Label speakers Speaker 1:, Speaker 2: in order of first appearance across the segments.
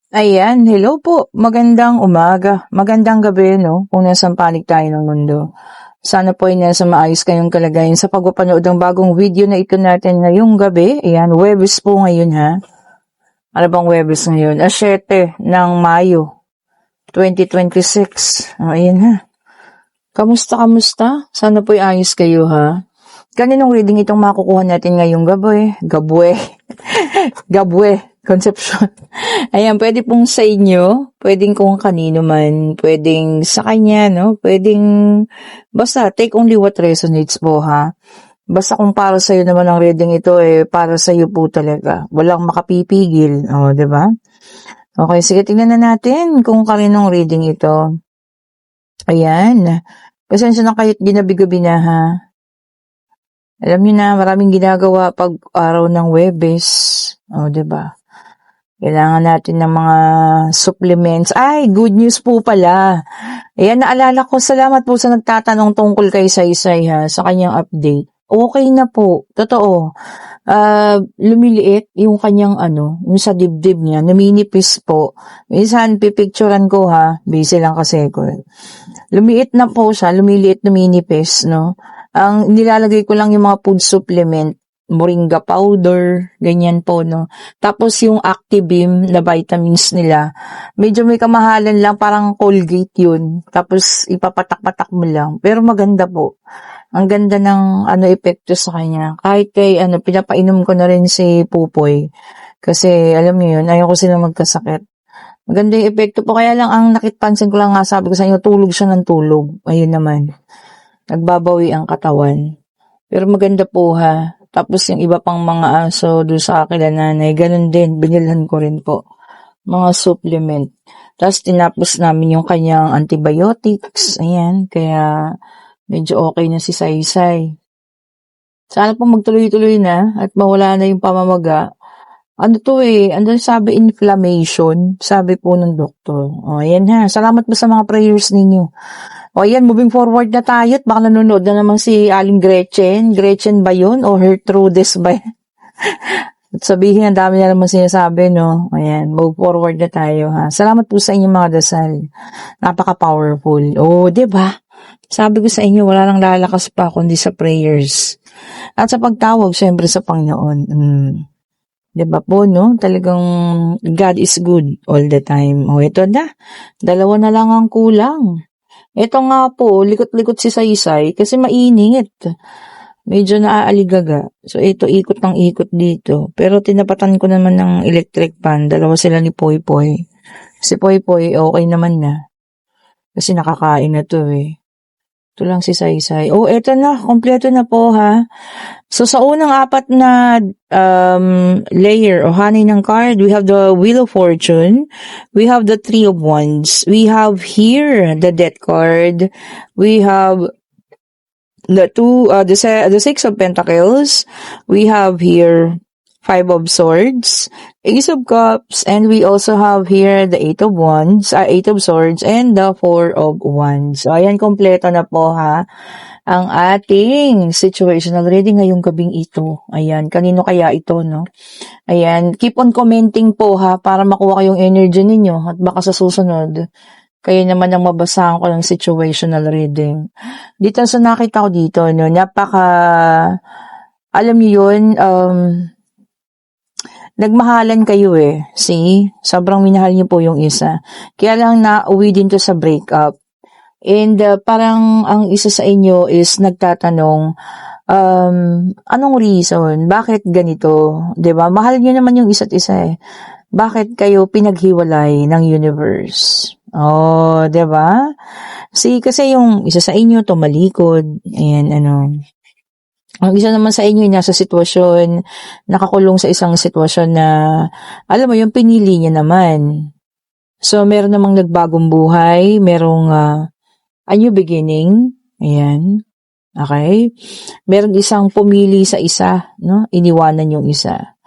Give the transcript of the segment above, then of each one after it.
Speaker 1: Ayan, hello po. Magandang umaga, magandang gabi, no? Kung nasaan panig tayo ng mundo. Sana po ay nasa maayos kayong kalagayan sa pagpapanood ng bagong video na ito natin ngayong gabi. Ayan, Huwebes po ngayon ha. Ano bang Huwebes ngayon? 7 ng Mayo, 2026. Ayan ha. Kamusta? Sana po ay ayos kayo ha. Kaninong reading itong makukuha natin ngayong gabi? Gabwe. Conception. Ayan, pwede pong sa inyo, pwedeng kung kanino man, pwedeng sa kanya, no? Pwedeng, basta, take only what resonates po, ha? Basta kung para sa'yo naman ang reading ito, para sa'yo po talaga. Walang makapipigil, o, diba? Okay, sige, tingnan na natin kung kaninong reading ito. Ayan. Pasensya na kayo't ginabi-gabi na, ha? Alam niyo na, maraming ginagawa pag araw ng Huwebes. O, diba? Kailangan natin ng mga supplements. Ay, good news po pala. Ayan, naalala ko. Salamat po sa nagtatanong tungkol kay Saysay ha, sa kanyang update. Okay na po. Totoo. Lumiliit yung kanyang yung sa dibdib niya. Numinipis po. Minsan, pipicturean ko ha. Busy lang kasi ko. Lumiit na po siya. Lumiliit, numinipis, no? Ang nilalagay ko lang yung mga food supplement. Moringa powder, ganyan po, no? Tapos yung Activim na vitamins nila, medyo may kamahalan lang, parang Colgate yun. Tapos ipapatak-patak mo lang. Pero maganda po. Ang ganda ng epekto sa kanya. Kahit kay pinapainom ko na rin si Pupoy. Kasi alam niyo yun, ayaw ko sila magkasakit. Maganda yung epekto po. Kaya lang ang nakitpansin ko lang nga, sabi ko sa inyo, tulog siya ng tulog. Ayun naman. Nagbabawi ang katawan. Pero maganda po ha. Tapos yung iba pang mga aso doon sa akin na nanay, ganun din, binilhan ko rin po. Mga supplement. Tapos tinapos namin yung kanyang antibiotics. Ayan, kaya medyo okay na si Saysay. Sana po magtuloy-tuloy na at mawala na yung pamamaga. Ano sabi, inflammation, sabi po ng doktor. O, ayan ha. Salamat po sa mga prayers ninyo. O yan, moving forward na tayo at baka nanonood na naman si Aling Gretchen. Gretchen ba yun? O Gertrudes ba yan? At sabihin, ang dami na naman sinasabi, no? Ayan, move forward na tayo, ha? Salamat po sa inyong mga dasal. Napaka-powerful. O, diba? Sabi ko sa inyo, wala nang lalakas pa kundi sa prayers. At sa pagtawag, syempre sa Panginoon. Diba po, no? Talagang God is good all the time. O, ito na. 2 na lang ang kulang. Ito nga po, likot-likot si Saysay kasi mainit. Medyo naaaligaga. So, ito ikot ng ikot dito. Pero tinapatan ko naman ng electric fan. 2 sila ni Poy Poy. Si Poy Poy, okay naman na. Kasi nakakain na to eh. Ito lang si Saysay. Oh, eto na. Kompleto na po ha. So, sa unang 4 na layer o honey ng card, we have the Wheel of Fortune. We have the 3 of Wands. We have here the Death card. We have the 6 of Pentacles. We have here 5 of Swords, Ace of Cups, and we also have here the 8 of Wands, 8 of Swords, and the 4 of Wands. So, ayan, kompleto na po ha, ang ating situational reading ngayong gabing ito. Ayan, kanino kaya ito, no? Ayan, keep on commenting po ha, para makuha kayong energy ninyo, at baka sa susunod, kayo naman ang mabasahan ko ng situational reading. Dito sa nakita ko dito, no, alam niyo yun, nagmahalan kayo eh. See? Sobrang minahal niyo po yung isa. Kaya lang nauwi din to sa breakup. And parang ang isa sa inyo is nagtatanong, anong reason? Bakit ganito? 'Di ba? Mahal niyo naman yung isa't isa eh. Bakit kayo pinaghiwalay ng universe? Oh, 'di ba? See, kasi yung isa sa inyo tumalikod. Ayan, ang isa naman sa inyo nasa sitwasyon, nakakulong sa isang sitwasyon na, alam mo, yung pinili niya naman. So, meron namang nagbagong buhay, merong a new beginning. Ayan. Okay? Meron isang pumili sa isa, no? Iniwanan yung isa.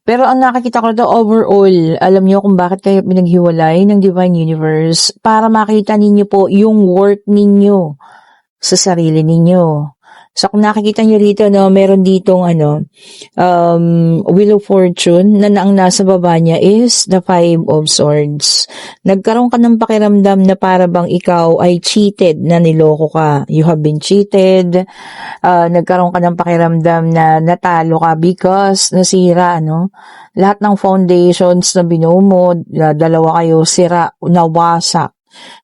Speaker 1: Pero ang nakikita ko ito, overall, alam niyo kung bakit kayo pinaghiwalay ng Divine Universe para makita ninyo po yung worth ninyo sa sarili ninyo. So, kung nakikita nyo rito, no, meron ditong Wheel of Fortune na ang nasa baba niya is the Five of Swords. Nagkaroon ka ng pakiramdam na para bang ikaw ay cheated, na niloko ka. You have been cheated. Nagkaroon ka ng pakiramdam na natalo ka because nasira, no? Lahat ng foundations na binuo mo, dalawa kayo, sira, nawasak.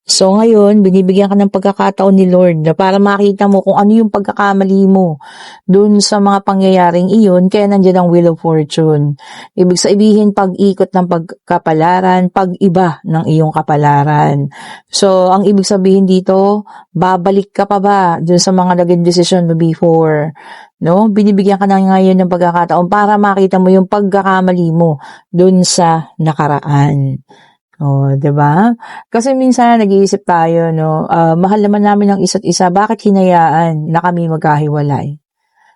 Speaker 1: So ngayon, binibigyan ka ng pagkakataon ni Lord na para makita mo kung ano yung pagkakamali mo dun sa mga pangyayaring iyon, kaya nandiyan ang Wheel of Fortune. Ibig sabihin, pag-ikot ng pagkapalaran, pag-iba ng iyong kapalaran. So, ang ibig sabihin dito, babalik ka pa ba dun sa mga naging decision mo before? No? Binibigyan ka na ngayon ng pagkakataon para makita mo yung pagkakamali mo dun sa nakaraan. Oh, 'di ba? Kasi minsan nag-iisip tayo, no, mahal naman namin ang isa't isa, bakit hinayaan na kami magkahiwalay?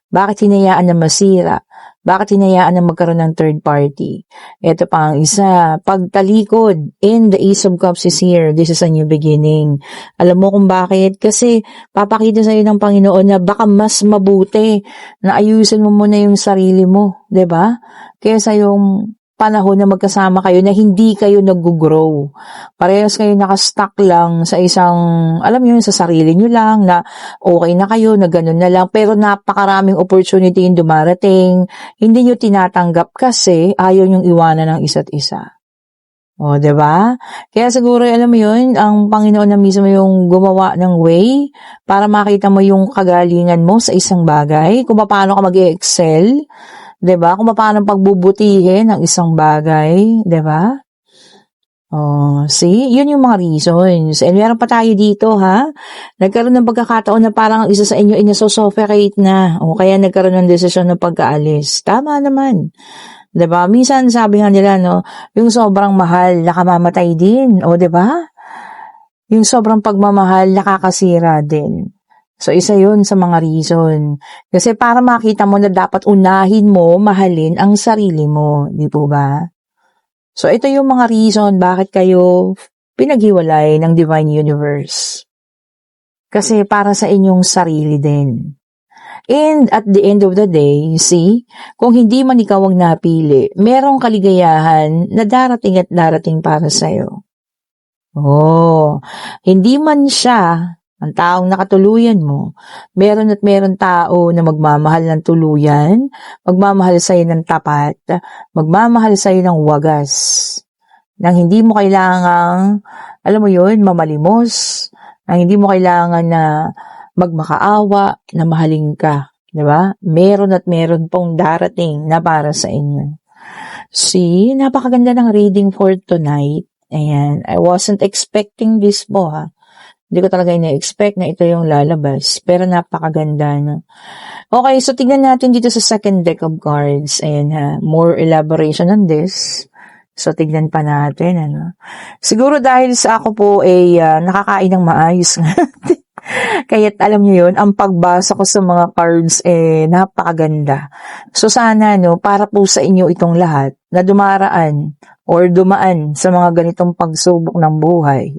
Speaker 1: Bakit hinayaan na masira? Bakit hinayaan na magkaroon ng third party? Ito pa ang isa, pagtalikod. In the Ace of Cups is here. This is a new beginning. Alam mo kung bakit? Kasi papakita sa'yo ng Panginoon na baka mas mabuti na ayusin mo muna yung sarili mo, 'di ba? Kaysa yung panahon na magkasama kayo na hindi kayo nag-grow. Parehas kayo nakastuck lang sa isang, alam niyo, sa sarili niyo lang, na okay na kayo, na ganun na lang, pero napakaraming opportunity yung dumarating, hindi niyo tinatanggap kasi ayaw niyong iwanan ng isa't isa. O, 'di ba? Kaya siguro, alam mo yun, ang Panginoon na mismo yung gumawa ng way para makita mo yung kagalingan mo sa isang bagay, kung paano ka mag-excel, 'di ba? Kung paano pagbubutihin ng isang bagay, 'di ba? Oh, see? Yun yung mga reasons. And meron pa tayo dito, ha? Nagkaroon ng pagkakataon na parang isa sa inyo inasosuffocate na, o kaya nagkaroon ng desisyon ng pagkaalis. Tama naman. 'Di ba? Minsan sabi nga nila, no, yung sobrang mahal nakamamatay din, o 'di ba? Yung sobrang pagmamahal nakakasira din. So, isa yun sa mga reason. Kasi para makita mo na dapat unahin mo, mahalin ang sarili mo. Di po ba? So, ito yung mga reason bakit kayo pinaghiwalay ng Divine Universe. Kasi para sa inyong sarili din. And at the end of the day, see, kung hindi man ikaw ang napili, merong kaligayahan na darating at darating para sa'yo. Oh, hindi man siya ang taong nakatuluyan mo, meron at meron tao na magmamahal ng tuluyan, magmamahal sa'yo ng tapat, magmamahal sa'yo ng wagas, nang hindi mo kailangang, alam mo yun, mamalimos, nang hindi mo kailangan na magmakaawa, na mahalin ka, di ba? Meron at meron pong darating na para sa inyo. See, napakaganda ng reading for tonight. Ayan, I wasn't expecting this po, ha. Hindi ko talaga ina-expect na ito yung lalabas. Pero napakaganda, no? Okay, so tignan natin dito sa second deck of cards. Ayan, ha. More elaboration on this. So, tignan pa natin, ano. Siguro dahil sa ako po ay nakakain ng maayos nga. Kaya't alam niyo yun, ang pagbasa ko sa mga cards napakaganda. So sana, no, para po sa inyo itong lahat na dumaraan or dumaan sa mga ganitong pagsubok ng buhay.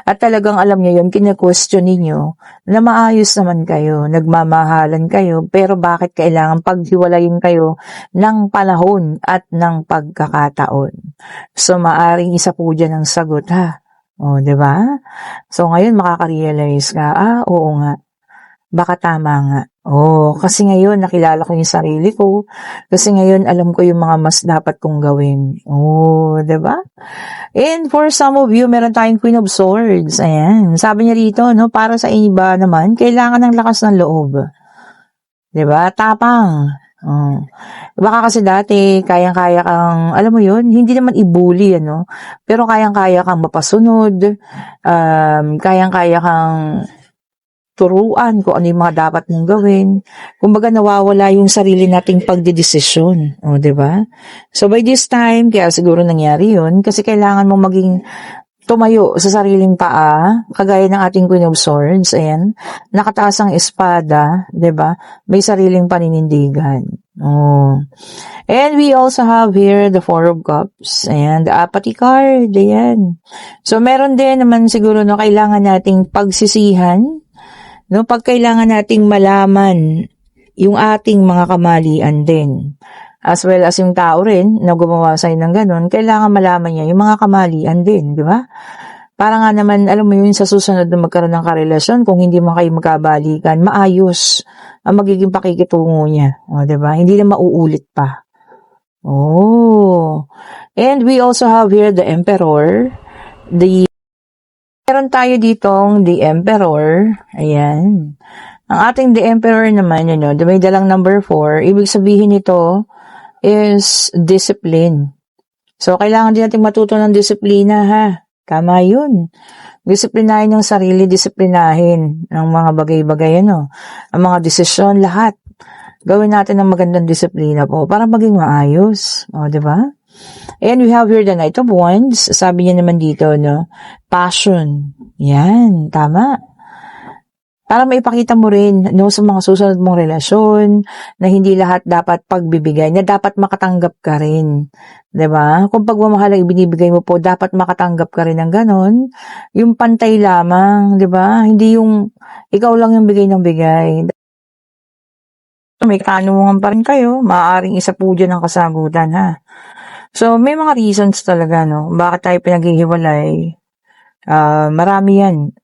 Speaker 1: At talagang alam niyo yun, kine-question ninyo na maayos naman kayo, nagmamahalan kayo, pero bakit kailangan paghiwalayin kayo ng panahon at ng pagkakataon? So maaring isa po dyan ang sagot, ha? O, di ba? So, ngayon makaka-realize ka, oo nga. Baka tama nga. Oh, kasi ngayon nakilala ko yung sarili ko. Kasi ngayon alam ko yung mga mas dapat kong gawin. Oh, 'di ba? And for some of you, meron tayong Queen of Swords. Ayan. Sabi niya rito, no, para sa iba naman, kailangan ng lakas ng loob. 'Di ba? Tapang. Oh. Baka kasi dati, kayang-kaya kang, alam mo yun, hindi naman i-bully, ano, pero kayang-kaya kang mapasunod, kayang-kaya kang turuan kung ano yung mga dapat mong gawin. Kumbaga nawawala yung sarili nating pagdedesisyon. O, diba? So, by this time, kaya siguro nangyari yun, kasi kailangan mong maging tumayo sa sariling paa, kagaya ng ating Queen of Swords, ayan, nakataas ang espada, 'di ba? May sariling paninindigan. Oh. And we also have here the Four of Cups, ayan, the Apathy card, ayan. So, meron din naman siguro no kailangan nating pagsisihan, No, pag kailangan nating malaman yung ating mga kamalian din, as well as yung tao rin na gumawa sa'yo ng ganun, kailangan malaman niya yung mga kamalian din, di ba? Para nga naman, alam mo yun, sa susunod na magkaroon ng karelasyon, kung hindi man kayo magkabalikan, maayos ang magiging pakikitungo niya. O, diba? Hindi na mauulit pa. Oh. And we also have here the Emperor. Meron tayo ditong the Emperor. Ayan. Ang ating the Emperor naman, may dalang number 4. Ibig sabihin nito is discipline. So, kailangan din natin matuto ng disiplina, ha? Tama yun. Disiplinahin yung sarili, disiplinahin ang mga bagay-bagay, ang mga desisyon, lahat. Gawin natin ng magandang disiplina po para maging maayos. O, diba? And we have here the Knight of Wands. Sabi niya naman dito, passion. Yan, tama. Para maipakita mo rin sa mga susunod mong relasyon na hindi lahat dapat pagbibigay, na dapat makatanggap ka rin. 'Di ba? Kung pagmamahal ang ibinibigay mo po, dapat makatanggap ka rin ng ganon. Yung pantay lamang, 'di ba? Hindi yung ikaw lang yung bigay ng bigay. May kanungan pa rin kayo, maaaring isa po dyan ang kasagutan, ha? So, may mga reasons talaga, bakit tayo pinaghihiwalay. Marami yan.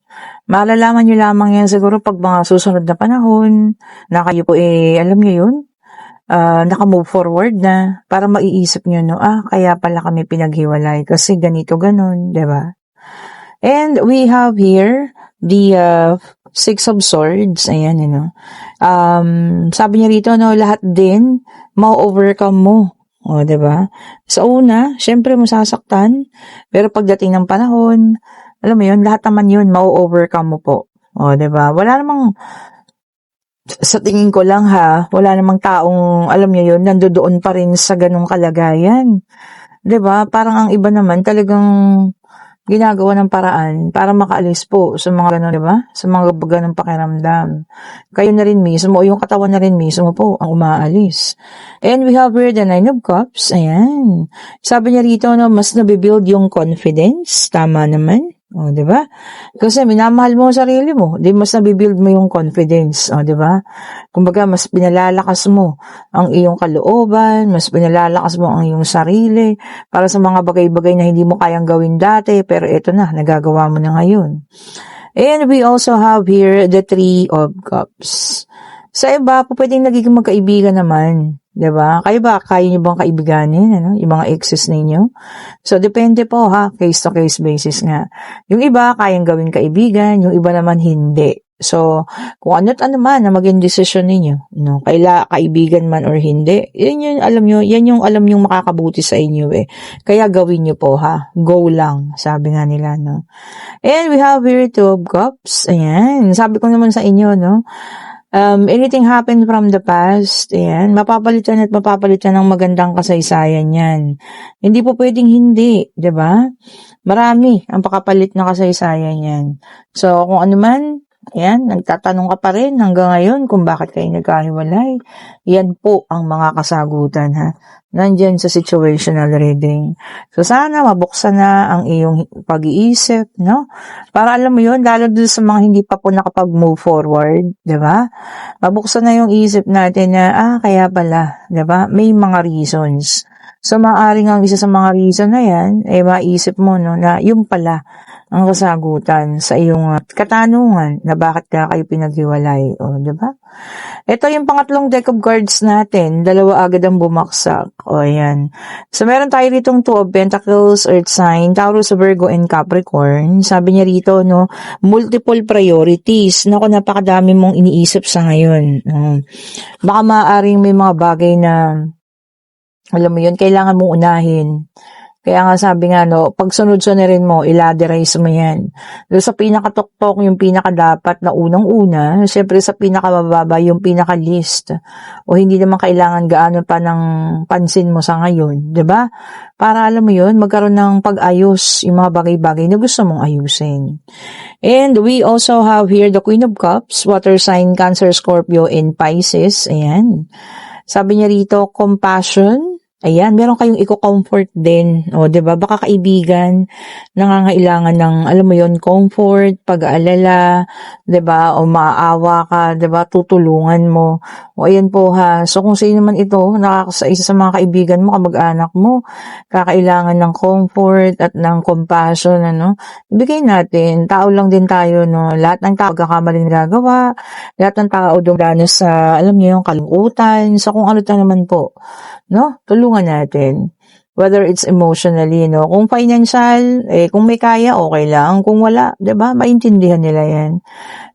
Speaker 1: Malalaman nyo lamang yan siguro pag mga susunod na panahon na kayo po alam nyo yun, naka-move forward na para maiisip nyo, kaya pala kami pinaghiwalay kasi ganito, ganon, diba? And we have here the Six of Swords. Ayan, sabi niya rito, lahat din ma-overcome mo. O, diba? Sa una, syempre masasaktan, pero pagdating ng panahon, alam mo yun, lahat naman yun, ma-overcome mo po. O, diba? Wala namang, sa tingin ko lang wala namang taong, alam niyo yun, nandoon pa rin sa ganong kalagayan. Diba? Parang ang iba naman, talagang ginagawa ng paraan para makaalis po sa mga ganon, diba? Sa mga ganong pakiramdam. Kayo na rin mismo, o yung katawan na rin mismo po, ang umaalis. And we have here the Nine of Cups. Ayan. Sabi niya rito, mas nabibuild yung confidence. Tama naman. O, diba? Kasi minamahal mo ang sarili mo, di mas nabibuild mo yung confidence, o, diba? Kumbaga, mas pinalalakas mo ang iyong kalooban, mas pinalalakas mo ang iyong sarili para sa mga bagay-bagay na hindi mo kayang gawin dati, pero ito na, nagagawa mo na ngayon. And we also have here the Three of Cups. Sa iba, po pwedeng nagiging magkaibigan naman. Diba? Kayo ba? Kaya nyo bang kaibiganin? Yung mga exes ninyo? So, depende po case-to-case basis nga. Yung iba, kayang gawin kaibigan. Yung iba naman, hindi. So, kung ano't ano man na maging decision ninyo, kaibigan man or hindi, yan yung alam nyo makakabuti sa inyo Kaya gawin nyo po Go lang, sabi nga nila, And we have here Two of Cups. Ayan. Sabi ko naman sa inyo, anything happened from the past, ayan, mapapalitan at mapapalitan ng magandang kasaysayan yan. Hindi po pwedeng hindi, diba? Marami ang pakapalit na kasaysayan yan. So, kung ano man, ayan, nagtatanong ka pa rin hanggang ngayon kung bakit kayo nagkahiwalay. Yan po ang mga kasagutan, nandyan sa situational reading. So, sana mabuksan na ang iyong pag-iisip, Para alam mo yun, lalo doon sa mga hindi pa po nakapag-move forward, diba? Mabuksan na yung isip natin na, kaya pala, diba? May mga reasons. So, maaaring ang isa sa mga reason na yan, maisip mo, na yung pala, ang kasagutan sa iyong katanungan na bakit kayo pinaghiwalay. O, diba? Ito yung pangatlong deck of cards natin. Dalawa agad ang bumaksak. O, ayan. So, meron tayo ritong Two of Pentacles, Earth Sign, Taurus, Virgo, and Capricorn. Sabi niya rito, multiple priorities. Napakadami mong iniisip sa ngayon. Baka maaaring may mga bagay na, alam mo yun, kailangan mong unahin. Kaya nga sabi nga, pag sunod-sunurin mo, iladerize mo yan. Doon sa pinakatuktok, yung pinakadapat na unang-una, syempre sa pinakamababa, yung pinaka-least. O hindi naman kailangan gaano pa ng pansin mo sa ngayon, 'di ba? Para alam mo yun, magkaroon ng pag-ayos yung mga bagay-bagay na gusto mong ayusin. And we also have here the Queen of Cups, water sign, Cancer, Scorpio, and Pisces. Ayan. Sabi niya rito, compassion, Ayan, meron kayong i-comfort din. O, 'di ba? Baka kaibigan, nangangailangan ng, alam mo yon, comfort, pag-aalala, 'di ba? O maaawa ka, 'di ba? Tutulungan mo. O, ayan po ha. So, kung sino man ito, isa sa mga kaibigan mo, kamag-anak mo, kakailangan ng comfort at ng compassion, ano? Ibigay natin. Tao lang din tayo, no? Lahat ng tao magkakamaling nagagawa. Lahat ng tao dumadanas sa, alam niyo yung kalungkutan. So, kung ano ta naman po, no? Tulungan natin. Whether it's emotionally, no? Kung financial, kung may kaya, okay lang. Kung wala, 'di ba? Maintindihan nila 'yan.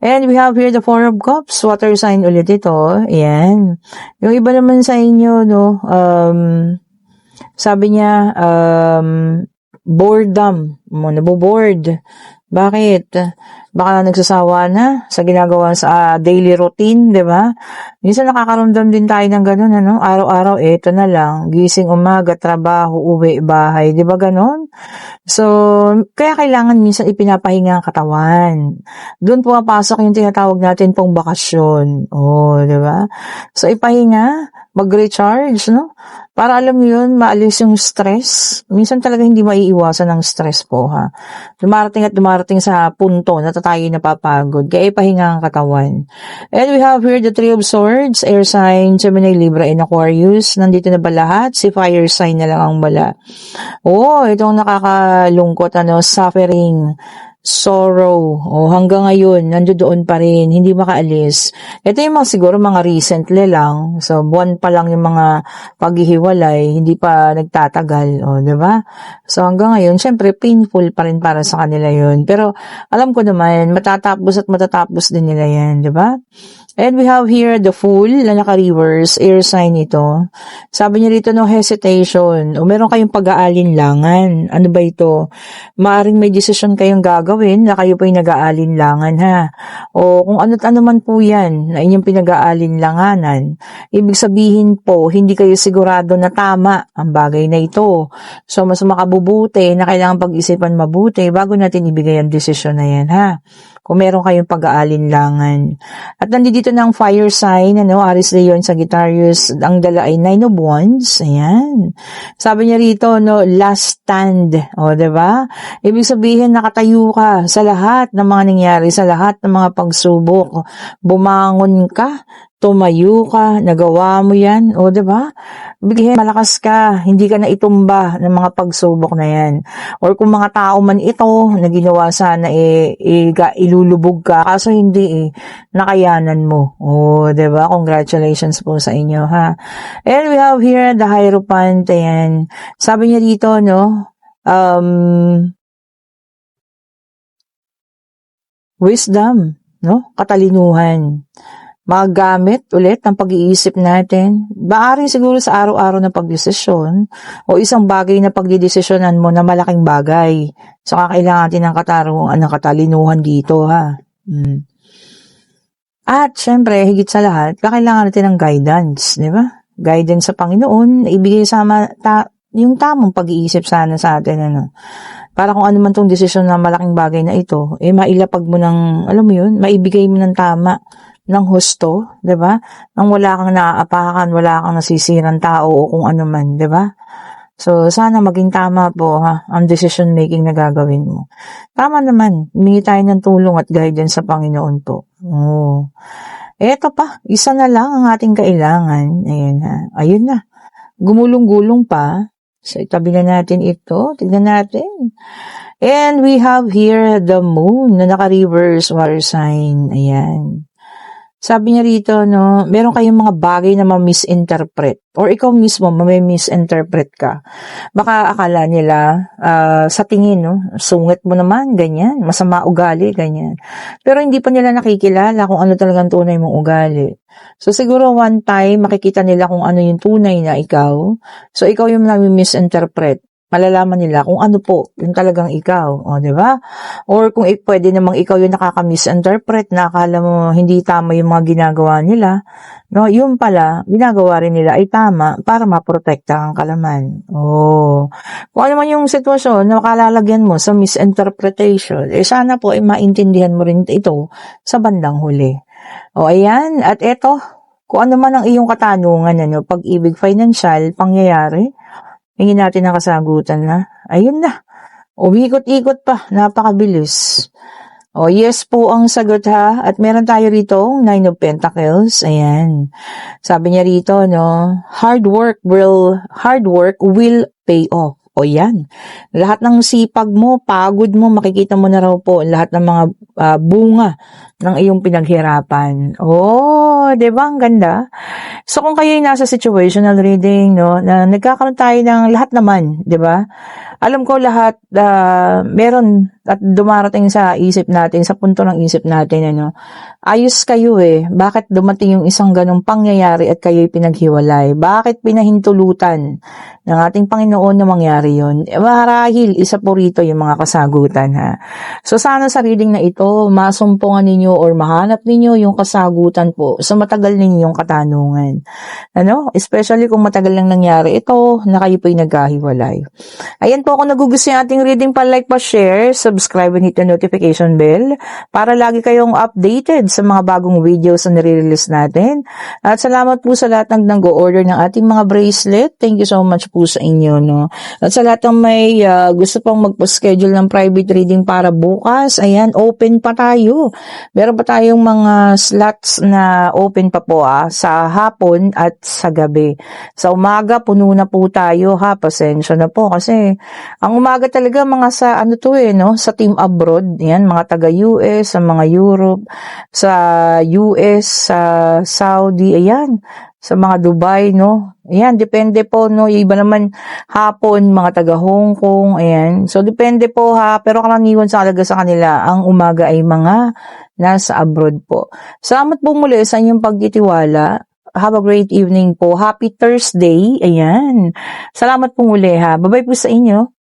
Speaker 1: And we have here the Four of Cups, water sign ulit ito. Ayan. Yung iba naman sa inyo, no? Sabi niya, boredom. Nabobored. Bakit? Baka nagsasawa na sa ginagawa sa daily routine, 'di ba? Minsan nakakaramdam din tayo ng gano'n, ano? Araw-araw, ito na lang. Gising umaga, trabaho, uwi, bahay. 'Di ba gano'n? So, kaya kailangan minsan ipinapahinga ang katawan. Doon pumapasok yung tinatawag natin pong bakasyon. Oh, 'di ba? So, ipahinga, mag-recharge, no? Para alam niyo yun, maalis yung stress. Minsan talaga hindi maiiwasan ng stress po, ha? Dumarating sa punto na tayo napapagod. Kaya ipahinga ang katawan. And we have here the Three of Swords, air sign, Gemini, Libra, and Aquarius. Nandito na ba lahat? Si fire sign na lang ang wala. Oh, itong nakakalungkot, suffering, sorrow, hanggang ngayon, nandoon pa rin, hindi makaalis. Ito yung siguro mga recently lang, so buwan pa lang yung mga paghihiwalay, hindi pa nagtatagal, di ba? So hanggang ngayon, syempre painful pa rin para sa kanila yun. Pero alam ko naman, matatapos din nila yan, di ba? And we have here the Fool na naka-reverse, air sign ito. Sabi niya rito, no hesitation. O meron kayong pag-aalinlangan. Ano ba ito? Maaring may decision kayong gagawin na kayo po yung nag-aalinlangan, ha? O kung ano't ano man po yan na inyong pinag-aalinlanganan, ibig sabihin po, hindi kayo sigurado na tama ang bagay na ito. So, mas makabubuti na kailangan pag-isipan mabuti bago natin ibigay ang desisyon na yan, ha? Kung meron kayong pag-aalinlangan. At nandito ng fire sign, Aries, Leon, Sagittarius, ang dala ay Nine of Wands. Ayan. Sabi niya rito, last stand. O, diba? Ibig sabihin, nakatayo ka sa lahat ng mga nangyari, sa lahat ng mga pagsubok. Bumangon ka, tumayo ka, nagawa mo yan, o diba? Bigyan, malakas ka, hindi ka na itumba ng mga pagsubok na yan. Or kung mga tao man ito, na ginawa sana, ilulubog ka, kaso hindi nakayanan mo. O diba? Congratulations po sa inyo, ha? And we have here the Hierophant, ayan. Sabi niya dito, wisdom, katalinuhan. Magamit ulit ang pag-iisip natin. Maaari siguro sa araw-araw na pagdesisyon o isang bagay na pagdidesisyonan mo na malaking bagay. So, kakailangan natin ng katalinuhan dito, ha. At, syempre, higit sa lahat, kakailangan natin ng guidance, di ba? Guidance sa Panginoon, ibigay yung tamang pag-iisip sana sa atin, Para kung ano man tong desisyon na malaking bagay na ito, mailapag mo ng, alam mo yun, maibigay mo ng tama, ng husto, 'di ba? Nang wala kang naaapakan, wala kang nasisirang tao o kung ano man, 'di ba? So sana maging tama po ang decision making na gagawin mo. Tama naman, humingi tayo ng tulong at guidance sa Panginoon po. Oh. Eto pa, isa na lang ang ating kailangan. Ayun na. Gumulong-gulong pa. So itabi na natin ito. Tignan natin. And we have here the moon na naka-reverse water sign. Ayan. Sabi niya rito, meron kayong mga bagay na ma-misinterpret. Or ikaw mismo, ma-misinterpret ka. Baka akala nila, sa tingin, sungit mo naman, ganyan. Masama ugali, ganyan. Pero hindi pa nila nakikilala kung ano talagang tunay mong ugali. So, siguro one time, makikita nila kung ano yung tunay na ikaw. So, ikaw yung nami-misinterpret. Malalaman nila kung ano po yung talagang ikaw, di ba? Or kung pwede namang ikaw yung nakaka-misinterpret na akala mo hindi tama yung mga ginagawa nila, yun pala, ginagawa rin nila ay tama para maprotekta ang kalaman. Kung ano man yung sitwasyon na makalalagyan mo sa misinterpretation, sana po ay maintindihan mo rin ito sa bandang huli. Ayan, at eto, Kung ano man ang iyong katanungan, ano, pag-ibig, financial, pangyayari, hingin natin ang kasagutan na. Ayun na. Umikot-ikot pa. Napakabilis. O, yes po ang sagot ha. At meron tayo rito, Nine of Pentacles. Ayan. Sabi niya rito, no, hard work will pay off. O yan. Lahat ng sipag mo, pagod mo, makikita mo na raw po lahat ng mga bunga ng iyong pinaghirapan. Oh, 'di ba ang ganda? So kung kayo ay nasa situational reading, no, na nagkakaroon tayo ng lahat naman, 'di ba? Alam ko lahat meron at dumarating sa isip natin, sa punto ng isip natin, ano, ayos kayo eh. Bakit dumating yung isang ganong pangyayari at kayo'y pinaghiwalay? Bakit pinahintulutan ng ating Panginoon na mangyari yun? Marahil, isa po rito yung mga kasagutan ha. So sana sa reading na ito, masumpungan ninyo or mahanap ninyo yung kasagutan po sa matagal ninyong katanungan. Ano? Especially kung matagal lang nangyari ito na kayo po'y nagkahiwalay. Ayan po, kung nagugustuhan yung ating reading, pa-like, pa-share, subscribe and hit the notification bell para lagi kayong updated sa mga bagong videos na nire-release natin. At salamat po sa lahat ng nag-o-order ng ating mga bracelet. Thank you so much po sa inyo, no? At sa lahat ng may gusto pang magpa-schedule ng private reading para bukas, ayan, open pa tayo. Meron pa tayong mga slots na open pa po sa hapon at sa gabi. Sa umaga, puno na po tayo ha, pasensya na po kasi ang umaga talaga mga sa ano to no, sa team abroad, yan, mga taga-US, sa mga Europe, sa US, sa Saudi, ayan, sa mga Dubai, no? Ayan, depende po, no? Yung iba naman hapon, mga taga Hong Kong, ayan. So, depende po ha, pero karaniwan sa talaga sa kanila, ang umaga ay mga nasa abroad po. Salamat po muli sa inyong pagtitiwala. Have a great evening po. Happy Thursday. Ayan. Salamat po muli ha. Bye-bye po sa inyo.